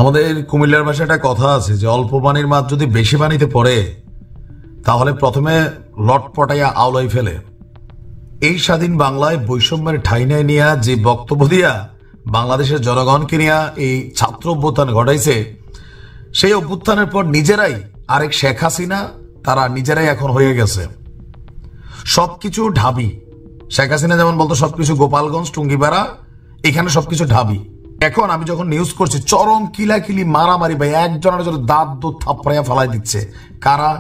আমাদের কুমিল্লার ভাষায় একটা কথা আছে যে অল্প পানির মাছ যদি বেশি পানিতে পড়ে তাহলে প্রথমে লটপটাইয়া আওলাই ফেলে। এই স্বাধীন বাংলায় বৈষম্যের ঠাঁই নাই নিয়া যে বক্তব্য দিয়া বাংলাদেশের জনগণকে নিয়ে এই ছাত্র অভ্যুত্থান ঘটাইছে, সেই অভ্যুত্থানের পর নিজেরাই আরেক শেখ হাসিনা তারা নিজেরাই এখন হয়ে গেছে সবকিছু ঢাবি। শেখ হাসিনা যেমন বলতো সবকিছু গোপালগঞ্জ টুঙ্গিপাড়া, এখানে সবকিছু ঢাবি। এখন আমি যখন নিউজ করছি চরম কিলাকিলি মারামারি ভাই, একজনের জন্য দাঁত দুধ থাপড়াইয়া ফেলাই দিচ্ছে। কারা?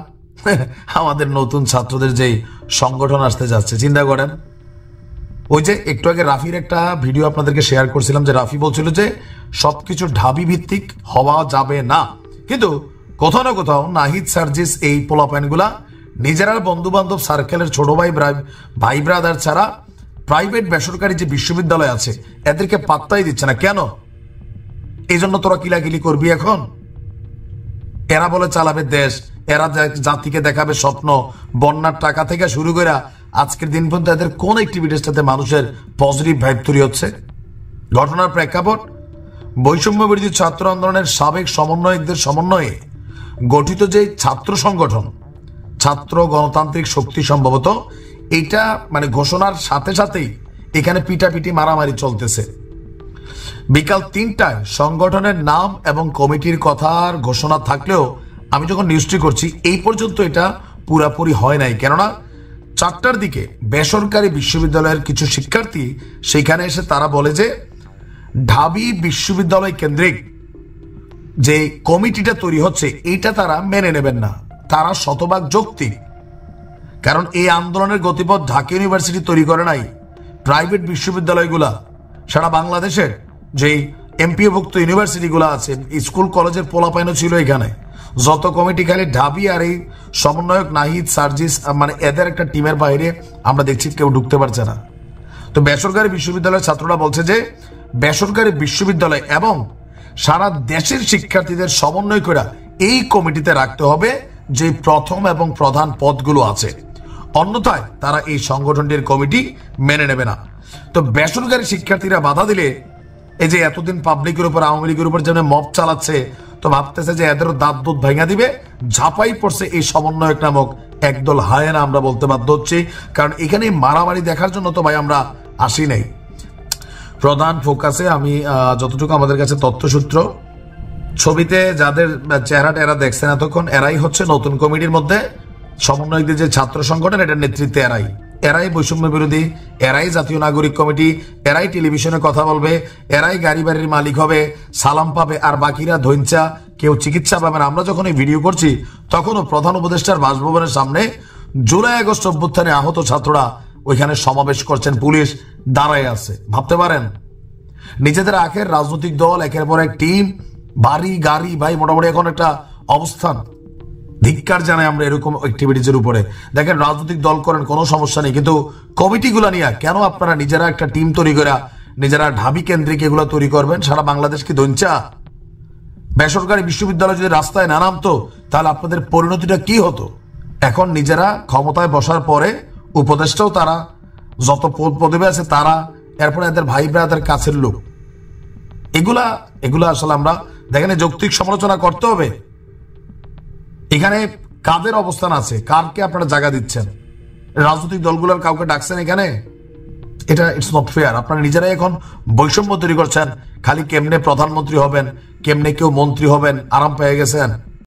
আমাদের নতুন ছাত্রদের যেই সংগঠন আসতে যাচ্ছে, চিন্তা করেন। ওই যে একটু আগে রাফির একটা ভিডিও আপনাদেরকে শেয়ার করছিলাম যে রাফি বলছিল যে সবকিছু ঢাবি ভিত্তিক হওয়া যাবে না, কিন্তু কোথাও না কোথাও নাহিদ সার্জিস এই পোলাপাইনগুলা নিজেরা বন্ধু বান্ধব সার্কেলের ছোট ভাই ব্রাদার ছাড়া প্রাইভেট বেসরকারি যে বিশ্ববিদ্যালয় আছে এদেরকে পাত্তাই দিচ্ছে না। কেন? এই জন্য তোরা কিলাকিলি করবি এখন? এরা বলে চালাবে দেশ, এরা জাতিকে দেখাবে স্বপ্ন, বন্যার টাকা থেকে শুরু করে আজকের দিন পর্যন্ত এদের কোন অ্যাক্টিভিটিসটাতে মানুষের পজিটিভ ভাইব তৈরি হচ্ছে? ঘটনার প্রেক্ষাপট, বৈষম্য বিরোধী ছাত্র আন্দোলনের সাবেক সমন্বয়কদের সমন্বয়ে গঠিত যে ছাত্র সংগঠন ছাত্র গণতান্ত্রিক শক্তি, সম্ভবত এটা মানে ঘোষণার সাথে সাথেই এখানে পিটাপিটি মারামারি চলতেছে। বিকাল ৩টায় সংগঠনের নাম এবং কমিটির কথার ঘোষণা থাকলেও আমি যখন নিউজটি করছি এই পর্যন্ত এটা পুরাপুরি হয় নাই। কেননা ৪টার দিকে বেসরকারি বিশ্ববিদ্যালয়ের কিছু শিক্ষার্থী সেখানে এসে তারা বলে যে ঢাবি বিশ্ববিদ্যালয় কেন্দ্রিক যে কমিটিটা তৈরি হচ্ছে এইটা তারা মেনে নেবেন না। তারা শতভাগ যৌক্তিক, কারণ এই আন্দোলনের গতিপথ ঢাকা ইউনিভার্সিটি তৈরি করে নাই, প্রাইভেট বিশ্ববিদ্যালয়গুলা সারা বাংলাদেশের যেই এমপিওভুক্ত ইউনিভার্সিটিগুলো আছে, স্কুল কলেজের পোলাপাইনও ছিল এখানে। যত কমিটি খালি ঢাবি আর এই সমন্বয়ক নাহিদ সার্জিস মানে এদের একটা টিমের বাইরে আমরা দেখছি কেউ ঢুকতে পারছে না। তো বেসরকারি বিশ্ববিদ্যালয়ের ছাত্ররা বলছে যে বেসরকারি বিশ্ববিদ্যালয় এবং সারা দেশের শিক্ষার্থীদের সমন্বয় করে এই কমিটিতে রাখতে হবে যে প্রথম এবং প্রধান পদগুলো আছে, অন্যথায় তারা এই সংগঠনটির কমিটি মেনে নেবে না। তো বেসরকারি শিক্ষার্থীরা বাধা দিলে এই যে এতদিন পাবলিকের উপর আওয়ামী লীগের উপর যেমন মব চালাচ্ছে, তো ভাবতেছে যে এদেরও দাঁত দুধ ভেঙে দিবে, ঝাঁপাই পড়ছে এই সমন্বয়ক নামক একদল হায়েনা আমরা বলতে বাধ্য হচ্ছি। কারণ এখানে মারামারি দেখার জন্য তো ভাই আমরা আসি নাই। প্রধান ফোকাসে আমি যতটুকু আমাদের কাছে তথ্যসূত্র, ছবিতে যাদের চেহারা টেরা দেখছেন এতক্ষণ এরাই হচ্ছে নতুন কমিটির মধ্যে সমন্বয়কদের যে ছাত্র সংগঠন, এটার নেতৃত্বে এরাই বৈষম্য বিরোধী, এরাই জাতীয় নাগরিক কমিটি, এরাই টেলিভিশনে কথা বলবে, এরাই গাড়ি বাড়ির মালিক হবে, সালাম পাবে, আর বাকিরা ধৈঞ্চা কেউ চিকিৎসা পাবে না। আমরা যখন এই ভিডিও করছি তখনও প্রধান উপদেষ্টার বাসভবনের সামনে জুলাই আগস্ট অভ্যুত্থানে আহত ছাত্ররা ওইখানে সমাবেশ করছেন, পুলিশ দাঁড়ায় আছে। ভাবতে পারেন নিজেদের আখের রাজনৈতিক দল একের পর এক টিম, বাড়ি গাড়ি, ভাই মোটামুটি এখন একটা অবস্থান। ধিক্কার জানাই আমরা এরকম অ্যাক্টিভিটিজের উপরে। দেখেন রাজনৈতিক দল করেন কোনো সমস্যা নেই, কিন্তু কমিটিগুলো নিয়ে কেন আপনারা নিজেরা একটা টিম তৈরি করে নিজেরা ঢাবি কেন্দ্রিক এগুলো তৈরি করবেন? সারা বাংলাদেশ কি দঞ্চা? বেসরকারি বিশ্ববিদ্যালয় যদি রাস্তায় না নামতো তাহলে আপনাদের পরিণতিটা কি হতো? এখন নিজেরা ক্ষমতায় বসার পরে উপদেষ্টাও তারা, যত পদবি আছে তারা, এরপরে এদের ভাই ব্রাদার কাছের লোক, এগুলা আসলে আমরা দেখেন যৌক্তিক সমালোচনা করতে হবে। এখানে কাদের অবস্থান আছে, কারকে আপনারা জায়গা দিচ্ছেন? রাজনৈতিক দলগুলোর কাউকে ডাকছেন এখানে? এটা ইটস নট ফেয়ার। আপনারা নিজেরাই এখন বৈষম্য তৈরি করছেন। খালি কেমনে প্রধানমন্ত্রী হবেন, কেমনে কেউ মন্ত্রী হবেন, আরাম পেয়ে গেছেন।